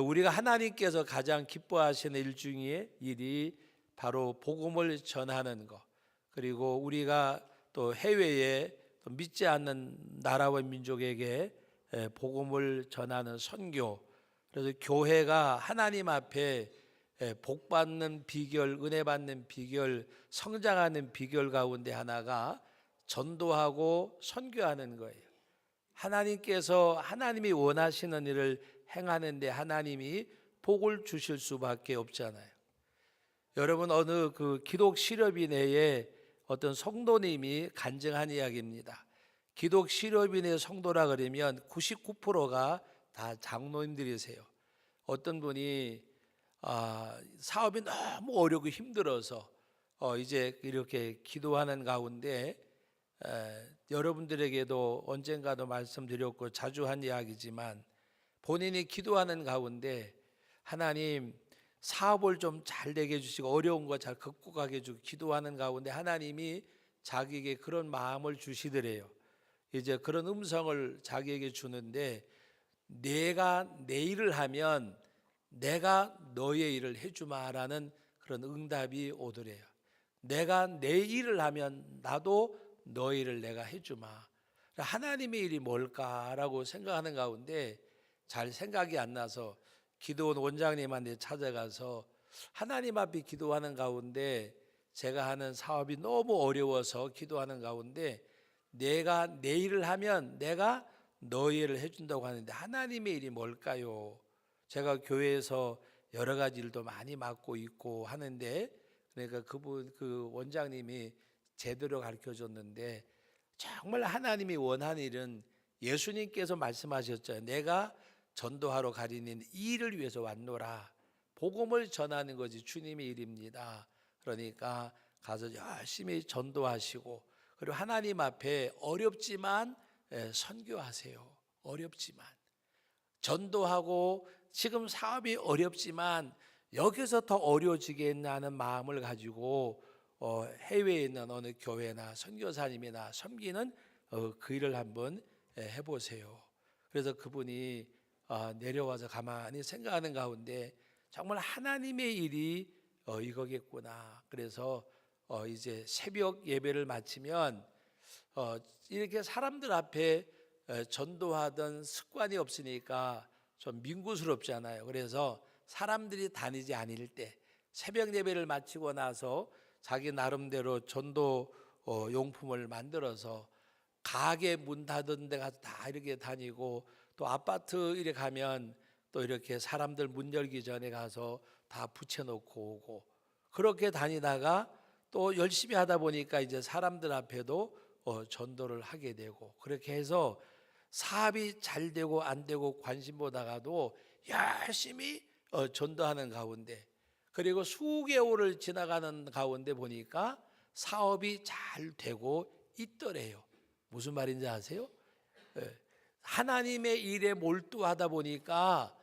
우리가 하나님께서 가장 기뻐하시는 일 중에 일이 바로 복음을 전하는 것, 그리고 우리가 또 해외에 또 믿지 않는 나라와 민족에게 복음을 전하는 선교. 그래서 교회가 하나님 앞에 복 받는 비결, 은혜 받는 비결, 성장하는 비결 가운데 하나가 전도하고 선교하는 거예요. 하나님께서 하나님이 원하시는 일을 행하는데 하나님이 복을 주실 수밖에 없잖아요. 여러분, 어느 그 기독 실업인회에 어떤 성도님이 간증한 이야기입니다. 기독 실업인회 성도라 그러면 99%가 다 장로님들이세요. 어떤 분이 사업이 너무 어렵고 힘들어서 이제 이렇게 기도하는 가운데 여러분들에게도 언젠가도 말씀드렸고 자주 한 이야기지만 본인이 기도하는 가운데 하나님 사업을 좀 잘 되게 해주시고 어려운 거 잘 극복하게 해주고 기도하는 가운데 하나님이 자기에게 그런 마음을 주시더래요. 이제 그런 음성을 자기에게 주는데 내가 내 일을 하면 내가 너의 일을 해주마라는 그런 응답이 오더래요. 내가 내 일을 하면 나도 너의 일을 내가 해주마. 하나님의 일이 뭘까라고 생각하는 가운데 잘 생각이 안 나서 기도원 원장님한테 찾아가서 하나님 앞에 기도하는 가운데 제가 하는 사업이 너무 어려워서 기도하는 가운데 내가 내 일을 하면 내가 너의 일을 해준다고 하는데 하나님의 일이 뭘까요? 제가 교회에서 여러 가지 일도 많이 맡고 있고 하는데 그러니까 그 원장님이 제대로 가르쳐 줬는데 정말 하나님이 원하는 일은 예수님께서 말씀하셨죠. 내가 전도하러 가리는 이 일을 위해서 왔노라. 복음을 전하는 것이 주님의 일입니다. 그러니까 가서 열심히 전도하시고 그리고 하나님 앞에 어렵지만 선교하세요. 어렵지만 전도하고 지금 사업이 어렵지만 여기서 더 어려워지겠다는 마음을 가지고 해외에 있는 어느 교회나 선교사님이나 섬기는 그 일을 한번 해보세요. 그래서 그분이 내려와서 가만히 생각하는 가운데 정말 하나님의 일이 이거겠구나. 그래서 이제 새벽 예배를 마치면 이렇게 사람들 앞에 전도하던 습관이 없으니까 좀 민구스럽잖아요. 그래서 사람들이 다니지 않을 때 새벽 예배를 마치고 나서 자기 나름대로 전도 용품을 만들어서 가게 문 닫은 데 가서 다 이렇게 다니고 또 아파트 이렇게 가면 또 이렇게 사람들 문 열기 전에 가서 다 붙여놓고 오고 그렇게 다니다가 또 열심히 하다 보니까 이제 사람들 앞에도 전도를 하게 되고 그렇게 해서 사업이 잘 되고 안 되고 관심 보다가도 열심히 전도하는 가운데 그리고 수개월을 지나가는 가운데 보니까 사업이 잘 되고 있더래요. 무슨 말인지 아세요? 하나님의 일에 몰두하다 보니까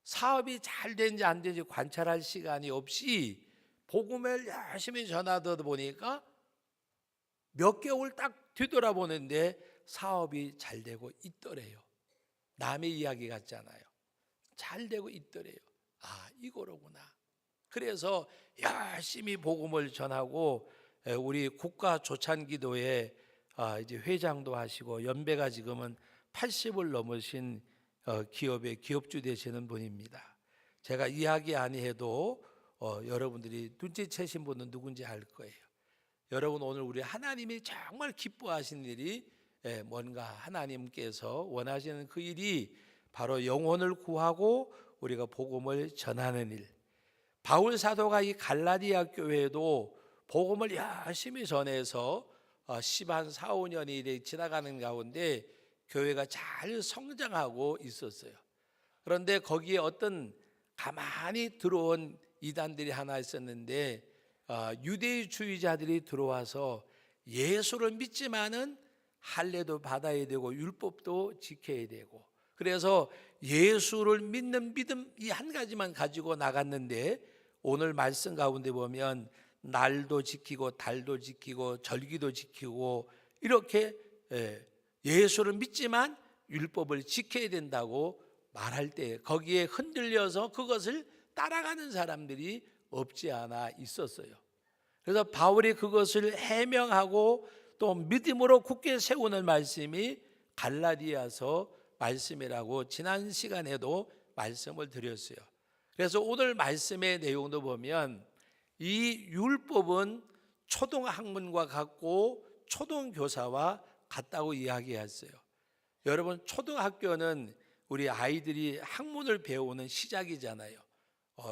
사업이 잘 되는지 안 되는지 관찰할 시간이 없이 복음을 열심히 전하다 보니까 몇 개월 딱 뒤돌아보는데 사업이 잘 되고 있더래요. 남의 이야기 같잖아요. 잘 되고 있더래요. 이거로구나. 그래서 열심히 복음을 전하고 우리 국가 조찬기도회 이제 회장도 하시고 연배가 지금은 80을 넘으신 기업의 기업주 되시는 분입니다. 제가 이야기 아니해도 여러분들이 눈치채신 분은 누군지 알 거예요. 여러분 오늘 우리 하나님이 정말 기뻐하신 일이 뭔가 하나님께서 원하시는 그 일이 바로 영혼을 구하고 우리가 복음을 전하는 일. 바울 사도가 이 갈라디아 교회에도 복음을 열심히 전해서 10한 4, 5년이 지나가는 가운데 교회가 잘 성장하고 있었어요. 그런데 거기에 어떤 가만히 들어온 이단들이 하나 있었는데 유대주의자들이 들어와서 예수를 믿지만은 할례도 받아야 되고 율법도 지켜야 되고 그래서 예수를 믿는 믿음 이 한 가지만 가지고 나갔는데 오늘 말씀 가운데 보면 날도 지키고 달도 지키고 절기도 지키고 이렇게 예수를 믿지만 율법을 지켜야 된다고 말할 때 거기에 흔들려서 그것을 따라가는 사람들이 없지 않아 있었어요. 그래서 바울이 그것을 해명하고 또 믿음으로 굳게 세우는 말씀이 갈라디아서 말씀이라고 지난 시간에도 말씀을 드렸어요. 그래서 오늘 말씀의 내용도 보면 이 율법은 초등학문과 같고 초등교사와 같다고 이야기했어요. 여러분, 초등학교는 우리 아이들이 학문을 배우는 시작이잖아요.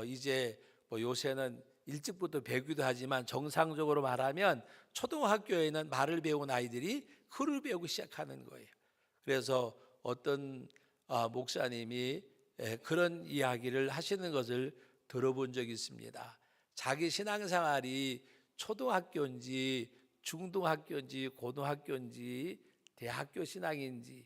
이제 요새는 일찍부터 배우기도 하지만 정상적으로 말하면 초등학교에는 말을 배운 아이들이 글을 배우기 시작하는 거예요. 그래서 어떤 목사님이 그런 이야기를 하시는 것을 들어본 적이 있습니다. 자기 신앙생활이 초등학교인지 중등학교인지 고등학교인지 대학교 신앙인지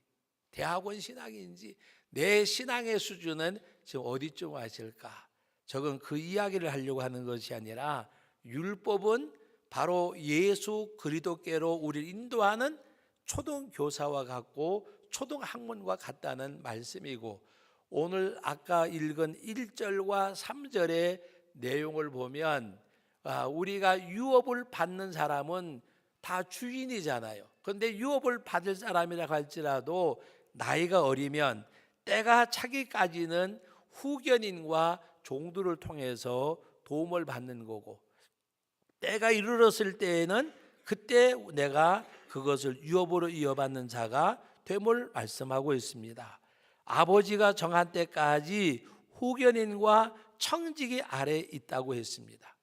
대학원 신앙인지 내 신앙의 수준은 지금 어디쯤 하실까? 저건 그 이야기를 하려고 하는 것이 아니라 율법은 바로 예수 그리스도께로 우리를 인도하는 초등교사와 같고 초등학문과 같다는 말씀이고, 오늘 아까 읽은 1절과 3절의 내용을 보면 우리가 유업을 받는 사람은 다 주인이잖아요. 그런데 유업을 받을 사람이라 할지라도 나이가 어리면 때가 차기까지는 후견인과 종들을 통해서 도움을 받는 거고, 때가 이르렀을 때에는 그때 내가 그것을 유업으로 이어받는 자가 됨을 말씀하고 있습니다. 아버지가 정한 때까지 후견인과 청지기 아래에 있다고 했습니다.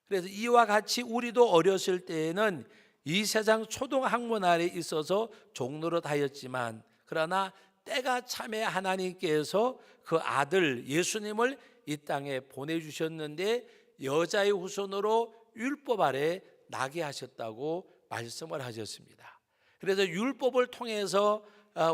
그래서 이와 같이 우리도 어렸을 때에는 이 세상 초등학문 아래에 있어서 종노릇 하였지만, 그러나 때가 참에 하나님께서 그 아들 예수님을 이 땅에 보내주셨는데 여자의 후손으로 율법 아래 나게 하셨다고 말씀을 하셨습니다. 그래서 율법을 통해서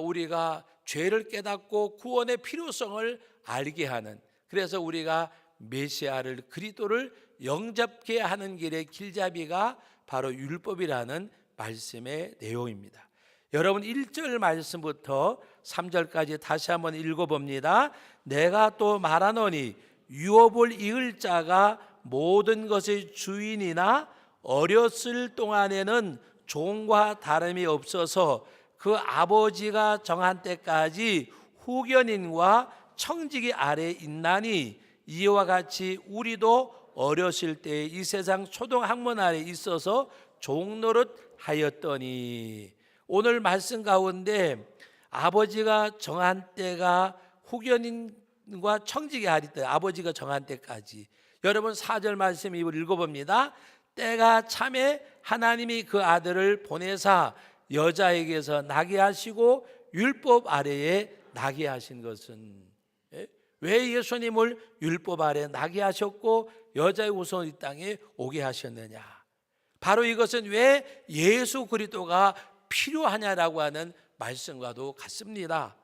우리가 죄를 깨닫고 구원의 필요성을 알게 하는, 그래서 우리가 메시아를 그리스도를 영접케 하는 길의 길잡이가 바로 율법이라는 말씀의 내용입니다. 여러분, 1절 말씀부터 3절까지 다시 한번 읽어봅니다. 내가 또 말하노니 유업을 이을 자가 모든 것의 주인이나 어렸을 동안에는 종과 다름이 없어서 그 아버지가 정한 때까지 후견인과 청지기 아래에 있나니, 이와 같이 우리도 어렸을 때 이 세상 초등학문 아래에 있어서 종노릇 하였더니, 오늘 말씀 가운데 아버지가 정한 때가 후견인과 청지기 아래 때, 아버지가 정한 때까지. 여러분, 4절 말씀 읽어봅니다. 때가 참에 하나님이 그 아들을 보내사 여자에게서 나게 하시고 율법 아래에 나게 하신 것은, 왜 예수님을 율법 아래 나게 하셨고 여자의 후손 이 땅에 오게 하셨느냐? 바로 이것은 왜 예수 그리스도가 필요하냐라고 하는 말씀과도 같습니다.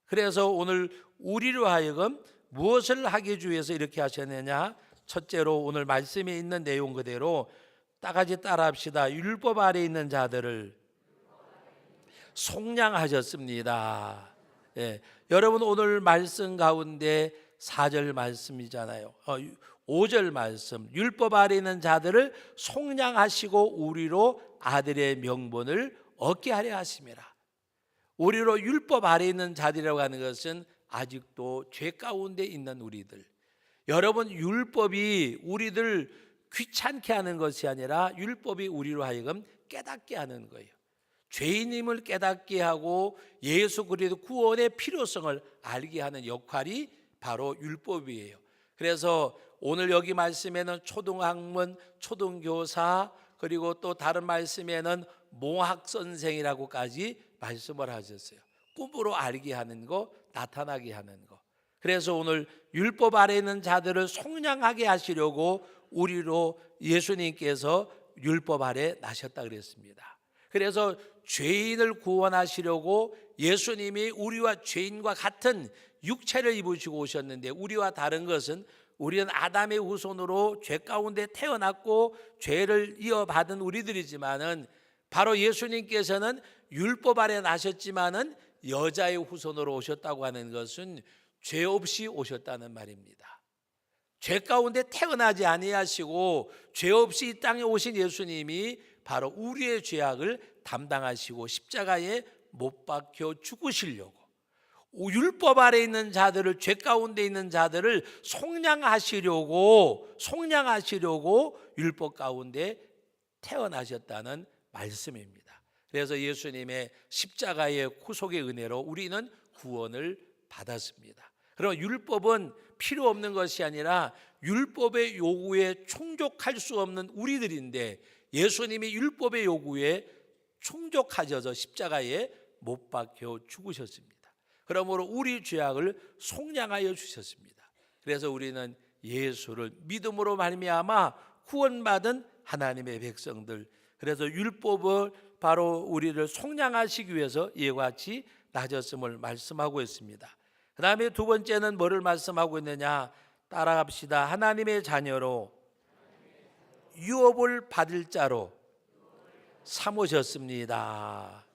그래서 오늘 우리로 하여금 무엇을 하기 위해서 이렇게 하셨느냐? 첫째로 오늘 말씀에 있는 내용 그대로 따가지 따라합시다. 율법 아래 있는 자들을 속량하셨습니다. 여러분, 오늘 말씀 가운데 4절 말씀이잖아요. 5절 말씀, 율법 아래 있는 자들을 속량하시고 우리로 아들의 명분을 얻게 하려 하심이라. 우리로 율법 아래 있는 자들이라고 하는 것은 아직도 죄 가운데 있는 우리들. 여러분, 율법이 우리들 귀찮게 하는 것이 아니라 율법이 우리로 하여금 깨닫게 하는 거예요. 죄인임을 깨닫게 하고 예수 그리스도 구원의 필요성을 알게 하는 역할이 바로 율법이에요. 그래서 오늘 여기 말씀에는 초등학문, 초등교사, 그리고 또 다른 말씀에는 몽학선생이라고까지 말씀을 하셨어요. 꿈으로 알게 하는 거, 나타나게 하는 거. 그래서 오늘 율법 아래 있는 자들을 속량하게 하시려고 우리로 예수님께서 율법 아래 나셨다 그랬습니다. 그래서 죄인을 구원하시려고 예수님이 우리와 죄인과 같은 육체를 입으시고 오셨는데, 우리와 다른 것은 우리는 아담의 후손으로 죄 가운데 태어났고 죄를 이어받은 우리들이지만은, 바로 예수님께서는 율법 아래 나셨지만은 여자의 후손으로 오셨다고 하는 것은 죄 없이 오셨다는 말입니다. 죄 가운데 태어나지 아니하시고 죄 없이 이 땅에 오신 예수님이 바로 우리의 죄악을 담당하시고 십자가에 못 박혀 죽으시려고, 율법 아래 있는 자들을, 죄 가운데 있는 자들을 속량하시려고 율법 가운데 태어나셨다는 말씀입니다. 그래서 예수님의 십자가의 구속의 은혜로 우리는 구원을 받았습니다. 그럼 율법은 필요 없는 것이 아니라 율법의 요구에 충족할 수 없는 우리들인데, 예수님이 율법의 요구에 충족하셔서 십자가에 못 박혀 죽으셨습니다. 그러므로 우리 죄악을 속량하여 주셨습니다. 그래서 우리는 예수를 믿음으로 말미암아 구원받은 하나님의 백성들, 그래서 율법을 바로 우리를 속량하시기 위해서 이와 같이 낮았음을 말씀하고 있습니다. 그 다음에 두 번째는 뭐를 말씀하고 있느냐, 따라갑시다. 하나님의 자녀로 유업을 받을 자로 삼으셨습니다.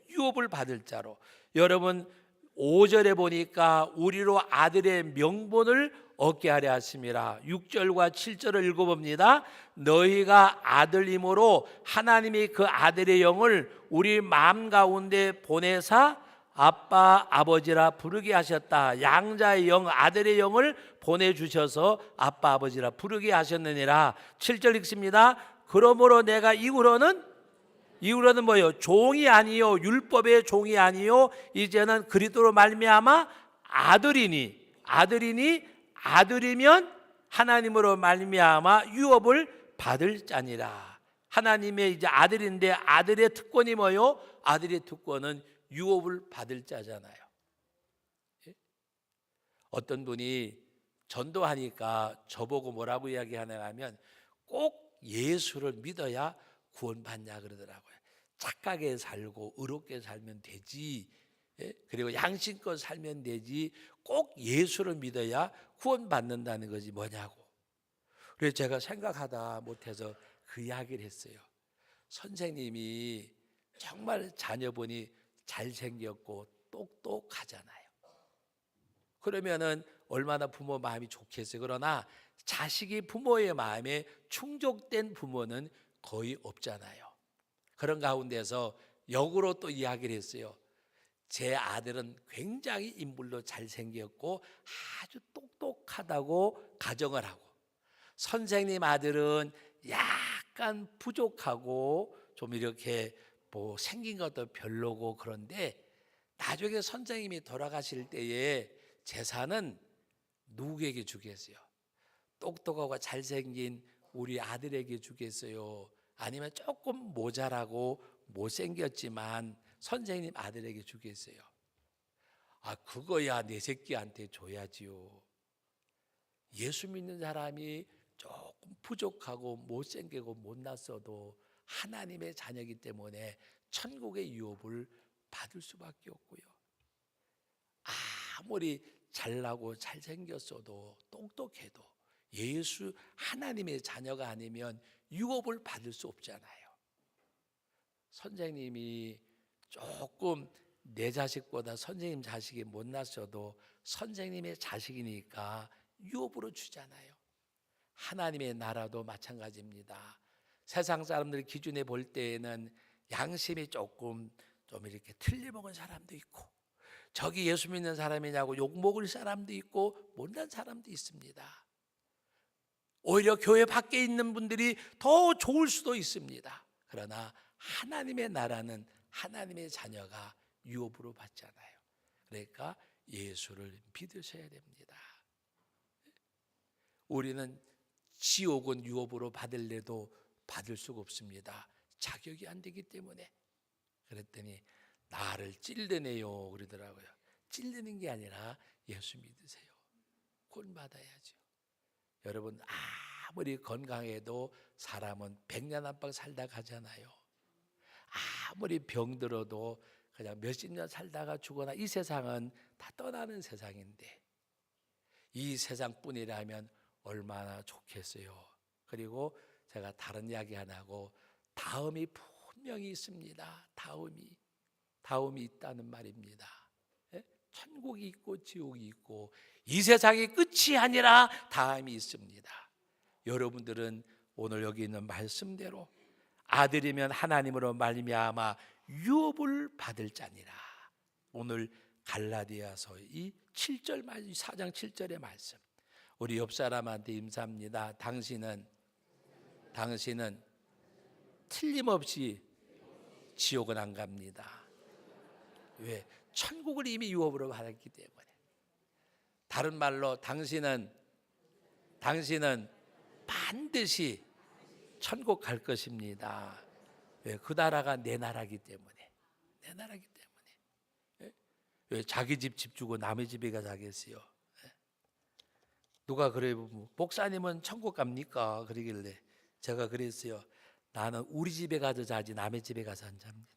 유업을 받을 자로. 여러분 5절에 보니까 우리로 아들의 명분을 얻게 하려 하심이라. 6절과 7절을 읽어봅니다. 너희가 아들임으로 하나님이 그 아들의 영을 우리 마음 가운데 보내사 아빠 아버지라 부르게 하셨다. 양자의 영, 아들의 영을 보내주셔서 아빠 아버지라 부르게 하셨느니라. 7절 읽습니다. 그러므로 내가 이후로는 뭐예요? 종이 아니요, 율법의 종이 아니요, 이제는 그리스도로 말미암아 아들이면 하나님으로 말미암아 유업을 받을 자니라. 하나님의 이제 아들인데 아들의 특권이 뭐요? 아들의 특권은 유업을 받을 자잖아요. 어떤 분이 전도하니까 저보고 뭐라고 이야기하냐 하면, 꼭 예수를 믿어야 구원받냐 그러더라고요. 착하게 살고 의롭게 살면 되지, 그리고 양심껏 살면 되지, 꼭 예수를 믿어야 구원받는다는 것이 뭐냐고. 그래서 제가 생각하다 못해서 그 이야기를 했어요. 선생님이 정말 자녀분이 잘생겼고 똑똑하잖아요. 그러면은 얼마나 부모 마음이 좋겠어요. 그러나 자식이 부모의 마음에 충족된 부모는 거의 없잖아요. 그런 가운데서 역으로 또 이야기를 했어요. 제 아들은 굉장히 인물도 잘생겼고 아주 똑똑하다고 가정을 하고, 선생님 아들은 약간 부족하고 좀 이렇게 뭐 생긴 것도 별로고, 그런데 나중에 선생님이 돌아가실 때에 재산은 누구에게 주겠어요? 똑똑하고 잘생긴 우리 아들에게 주겠어요? 아니면 조금 모자라고 못생겼지만 선생님 아들에게 주겠어요? 아, 그거야 내 새끼한테 줘야지요. 예수 믿는 사람이 조금 부족하고 못생기고 못났어도 하나님의 자녀이기 때문에 천국의 유업을 받을 수밖에 없고요. 아무리 잘나고 잘생겼어도 똑똑해도 예수 하나님의 자녀가 아니면 유업을 받을 수 없잖아요. 선생님이 조금 내 자식보다 선생님 자식이 못났어도 선생님의 자식이니까 유업으로 주잖아요. 하나님의 나라도 마찬가지입니다. 세상 사람들 기준에 볼 때에는 양심이 조금 좀 이렇게 틀려먹은 사람도 있고, 저기 예수 믿는 사람이냐고 욕먹을 사람도 있고 못난 사람도 있습니다. 오히려 교회 밖에 있는 분들이 더 좋을 수도 있습니다. 그러나 하나님의 나라는 하나님의 자녀가 유업으로 받잖아요. 그러니까 예수를 믿으셔야 됩니다. 우리는 지옥은 유업으로 받을래도 받을 수가 없습니다. 자격이 안 되기 때문에. 그랬더니 나를 찔르네요 그러더라고요. 찔르는 게 아니라 예수 믿으세요. 구원 받아야죠. 여러분, 아무리 건강해도 사람은 100년 안팎 살다 가잖아요. 아무리 병들어도 그냥 몇십 년 살다가 죽거나, 이 세상은 다 떠나는 세상인데 이 세상뿐이라면 얼마나 좋겠어요. 그리고 제가 다른 이야기 안 하고, 다음이 분명히 있습니다. 다음이 있다는 말입니다. 천국이 있고 지옥이 있고 이 세상이 끝이 아니라 다음이 있습니다. 여러분들은 오늘 여기 있는 말씀대로 아들이면 하나님으로 말미암아 유업을 받을 자니라. 오늘 갈라디아서 이 7절 말씀, 4장 7절의 말씀, 우리 옆 사람한테 임사합니다. 당신은 틀림없이 지옥은 안 갑니다. 왜? 천국을 이미 유업으로 받았기 때문에. 다른 말로 당신은 반드시 천국 갈 것입니다. 왜? 그 나라가 내 나라기 때문에. 내 나라기 때문에. 왜? 자기 집 주고 남의 집에 가 자겠어요. 누가 그래요? 목사님은 천국 갑니까? 그러길래 제가 그랬어요. 나는 우리 집에 가서 자지 남의 집에 가서 안 잡니다.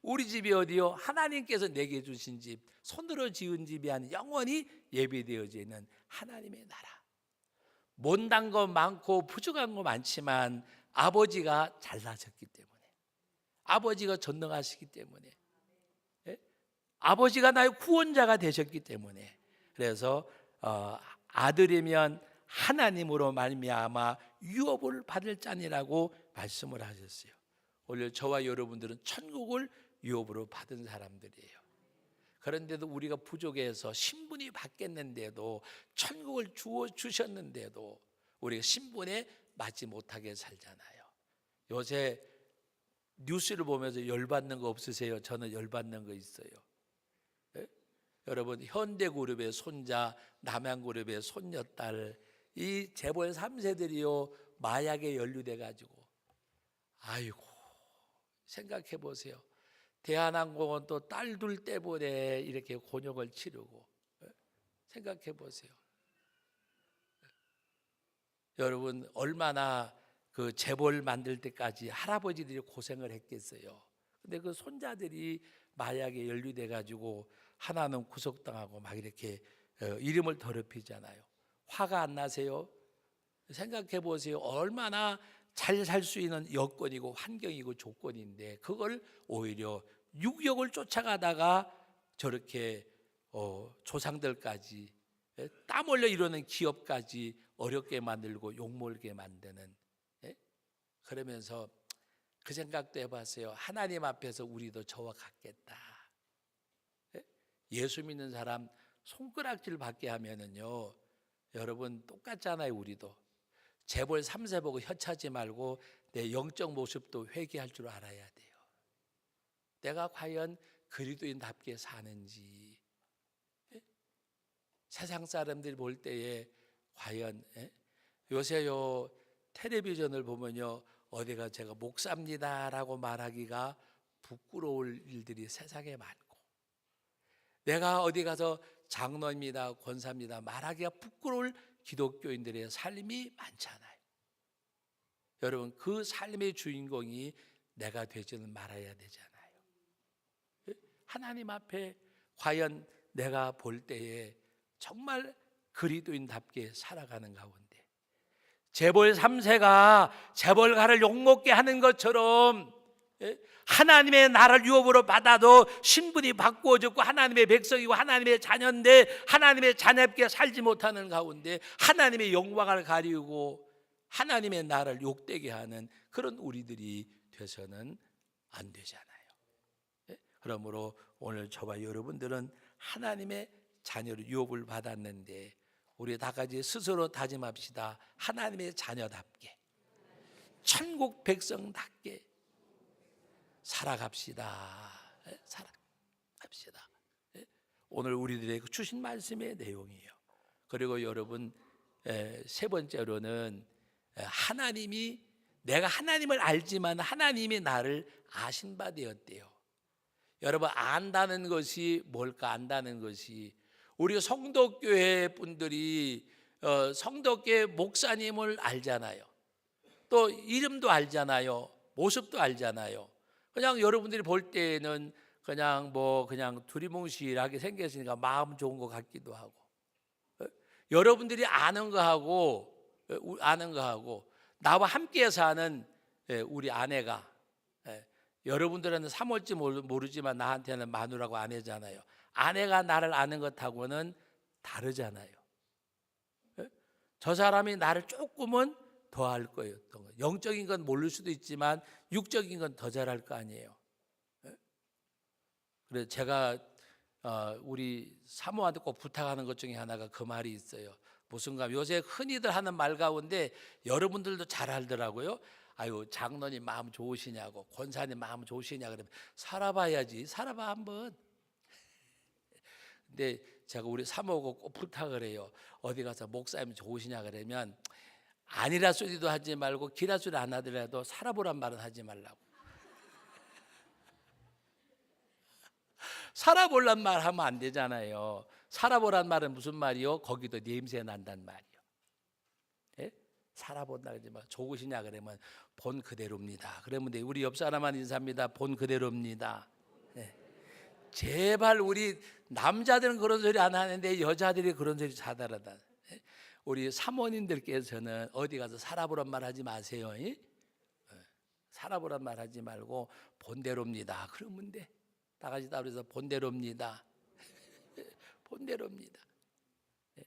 우리 집이 어디요? 하나님께서 내게 주신 집, 손으로 지은 집이 아닌 영원히 예비되어져 있는 하나님의 나라. 못난 거 많고 부족한 거 많지만 아버지가 잘나셨기 때문에, 아버지가 전능하시기 때문에, 아버지가 나의 구원자가 되셨기 때문에, 그래서 아들이면 하나님으로 말미암아 유업을 받을 자니라고 말씀을 하셨어요. 오늘 저와 여러분들은 천국을 유업으로 받은 사람들이에요. 그런데도 우리가 부족해서 신분이 바뀌었는데도, 천국을 주셨는데도 우리가 신분에 맞지 못하게 살잖아요. 요새 뉴스를 보면서 열받는 거 없으세요? 저는 열받는 거 있어요. 여러분, 현대그룹의 손자, 남양그룹의 손녀딸, 이 재벌 3세들이요 마약에 연루돼 가지고, 아이고, 생각해 보세요. 대한항공은 또 딸 둘 때문에 이렇게 곤욕을 치르고, 생각해 보세요. 여러분, 얼마나 그 재벌 만들 때까지 할아버지들이 고생을 했겠어요. 근데 그 손자들이 마약에 연루돼 가지고 하나는 구속당하고 막 이렇게 이름을 더럽히잖아요. 화가 안 나세요? 생각해 보세요. 얼마나 잘 살 수 있는 여건이고 환경이고 조건인데, 그걸 오히려 육욕을 쫓아가다가 저렇게 조상들까지 땀 흘려 이루는 기업까지 어렵게 만들고 욕먹게 만드는, 그러면서 그 생각도 해봤어요. 하나님 앞에서 우리도 저와 같겠다. 예수 믿는 사람 손가락질 받게 하면은요, 여러분 똑같잖아요. 우리도 재벌 3세 보고 혀차지 말고 내 영적 모습도 회개할 줄 알아야 돼요. 내가 과연 그리스도인답게 사는지, 세상 사람들이 볼 때에 과연, 요새요 텔레비전을 보면요, 어디가 제가 목사입니다라고 말하기가 부끄러울 일들이 세상에 많고, 내가 어디 가서 장로입니다, 권사입니다 말하기가 부끄러울 기독교인들의 삶이 많잖아요. 여러분, 그 삶의 주인공이 내가 되지는 말아야 되잖아요. 하나님 앞에 과연 내가 볼 때에 정말 그리스도인답게 살아가는 가운데, 재벌 3세가 재벌가를 욕먹게 하는 것처럼 하나님의 나라를 유업으로 받아도 신분이 바꾸어졌고 하나님의 백성이고 하나님의 자녀인데 하나님의 자녀답게 살지 못하는 가운데 하나님의 영광을 가리우고 하나님의 나라를 욕되게 하는 그런 우리들이 돼서는 안 되잖아요. 그러므로 오늘 저와 여러분들은 하나님의 자녀로 유업을 받았는데, 우리 다 같이 스스로 다짐합시다. 하나님의 자녀답게, 천국 백성답게 살아갑시다. 살아갑시다. 오늘 우리들에게 주신 말씀의 내용이에요. 그리고 여러분, 세 번째로는 하나님이, 내가 하나님을 알지만 하나님이 나를 아신 바 되었대요. 여러분, 안다는 것이 뭘까? 안다는 것이, 우리 성도교회 분들이 성도교회 목사님을 알잖아요. 또 이름도 알잖아요. 모습도 알잖아요. 그냥 여러분들이 볼 때는 그냥 그냥 두리뭉실하게 생겼으니까 마음 좋은 것 같기도 하고, 여러분들이 아는 거하고 나와 함께 사는 우리 아내가, 여러분들은 사모일지 모르지만 나한테는 마누라고 아내잖아요. 아내가 나를 아는 것하고는 다르잖아요. 저 사람이 나를 조금은 더 알 거예요. 영적인 건 모를 수도 있지만 육적인 건 더 잘 알 거 아니에요. 그래서 제가 우리 사모한테 꼭 부탁하는 것 중에 하나가 그 말이 있어요. 무슨가 요새 흔히들 하는 말 가운데 여러분들도 잘 알더라고요. 아유, 장로님 마음 좋으시냐고, 권사님 마음 좋으시냐 그러면 살아봐야지, 살아봐 한번. 근데 제가 우리 사모하고 꼭 부탁을 해요. 어디 가서 목사님 좋으시냐 그러면 아니라 소리도 하지 말고 기라 소리 안 하더라도 살아보란 말은 하지 말라고. 살아보란 말 하면 안 되잖아요. 살아보란 말은 무슨 말이요? 거기도 냄새 난단 말이요. 예? 살아본다 그러지 마. 좋으시냐 그러면 본 그대로입니다. 그러면 우리 옆 사람만 인사합니다. 본 그대로입니다. 예. 제발 우리 남자들은 그런 소리 안 하는데 여자들이 그런 소리 자다라다. 예? 우리 사모님들께서는 어디 가서 살아보란 말 하지 마세요. 예? 살아보란 말 하지 말고 본대로입니다. 그러면 돼. 다 같이 따라서 본대로입니다. 본대로입니다. 예.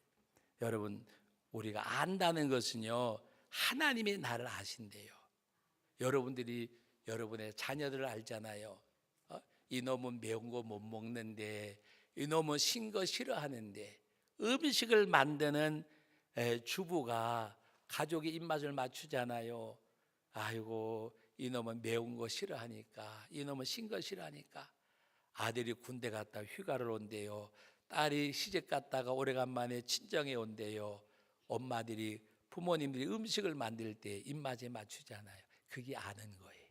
여러분, 우리가 안다는 것은요, 하나님이 나를 아신대요. 여러분들이 여러분의 자녀들을 알잖아요. 이놈은 매운 거 못 먹는데, 이놈은 신 거 싫어하는데, 음식을 만드는 주부가 가족의 입맛을 맞추잖아요. 아이고, 이놈은 매운 거 싫어하니까, 이놈은 신 거 싫어하니까. 아들이 군대 갔다 휴가를 온대요. 딸이 시집 갔다가 오래간만에 친정에 온대요. 엄마들이, 부모님들이 음식을 만들 때 입맛에 맞추잖아요. 그게 아는 거예요.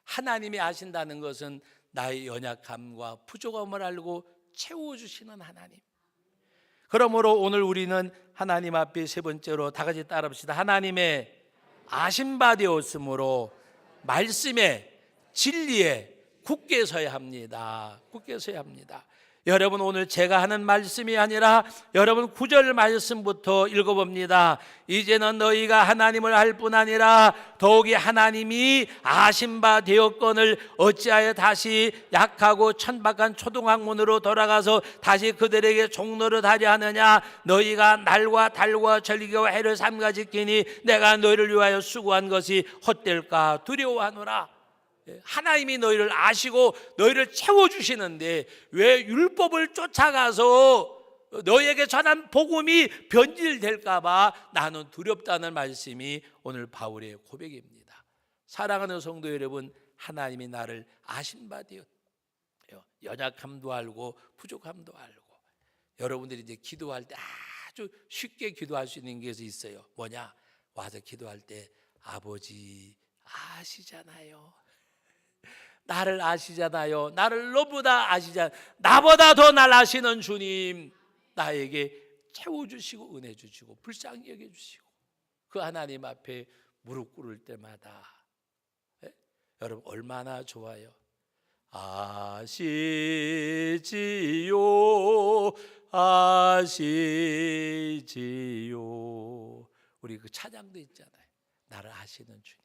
하나님이 아신다는 것은 나의 연약함과 부족함을 알고 채워주시는 하나님. 그러므로 오늘 우리는 하나님 앞에 세 번째로 다 같이 따라합시다. 하나님의 아신 바 되었으므로 말씀에, 진리에 굳게 서야 합니다. 굳게 서야 합니다. 여러분, 오늘 제가 하는 말씀이 아니라 여러분 9절 말씀부터 읽어봅니다. 이제는 너희가 하나님을 알 뿐 아니라 더욱이 하나님이 아신 바 되었거늘 어찌하여 다시 약하고 천박한 초등학문으로 돌아가서 다시 그들에게 종노릇 하려 하느냐. 너희가 날과 달과 절기와 해를 삼가 지키니 내가 너희를 위하여 수고한 것이 헛될까 두려워하노라. 하나님이 너희를 아시고 너희를 채워주시는데 왜 율법을 쫓아가서 너희에게 전한 복음이 변질될까 봐 나는 두렵다는 말씀이 오늘 바울의 고백입니다. 사랑하는 성도 여러분, 하나님이 나를 아신 바 되었어요. 연약함도 알고 부족함도 알고. 여러분들이 이제 기도할 때 아주 쉽게 기도할 수 있는 게 있어요. 뭐냐? 와서 기도할 때 아버지 아시잖아요. 나를 아시잖아요. 나를 너보다 아시잖아요. 나보다 더 날 아시는 주님, 나에게 채워주시고 은혜 주시고 불쌍히 여겨주시고 그 하나님 앞에 무릎 꿇을 때마다 여러분 얼마나 좋아요. 아시지요 아시지요. 우리 그 찬양도 있잖아요. 나를 아시는 주님.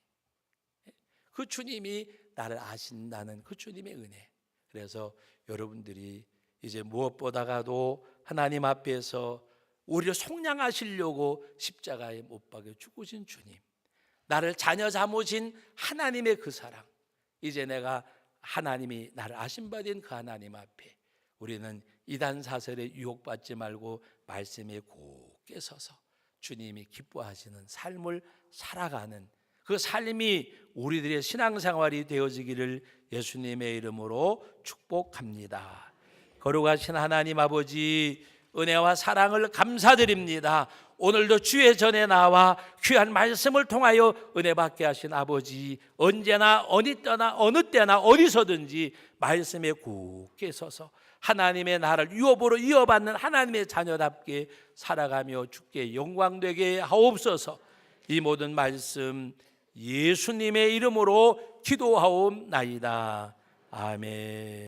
그 주님이 나를 아신다는 그 주님의 은혜. 그래서 여러분들이 이제 무엇보다가도 하나님 앞에서 우리를 속량하시려고 십자가에 못 박여 죽으신 주님, 나를 자녀 삼으신 하나님의 그 사랑, 이제 내가 하나님이 나를 아신 바 된 그 하나님 앞에 우리는 이단사설에 유혹받지 말고 말씀에 굳게 서서 주님이 기뻐하시는 삶을 살아가는 그 삶이 우리들의 신앙생활이 되어지기를 예수님의 이름으로 축복합니다. 거룩하신 하나님 아버지, 은혜와 사랑을 감사드립니다. 오늘도 주의 전에 나와 귀한 말씀을 통하여 은혜 받게 하신 아버지, 언제나 어느 때나 어디서든지 말씀에 굳게 서서 하나님의 나라를 유업으로 이어받는 하나님의 자녀답게 살아가며 주께 영광되게 하옵소서. 이 모든 말씀 예수님의 이름으로 기도하옵나이다. 아멘.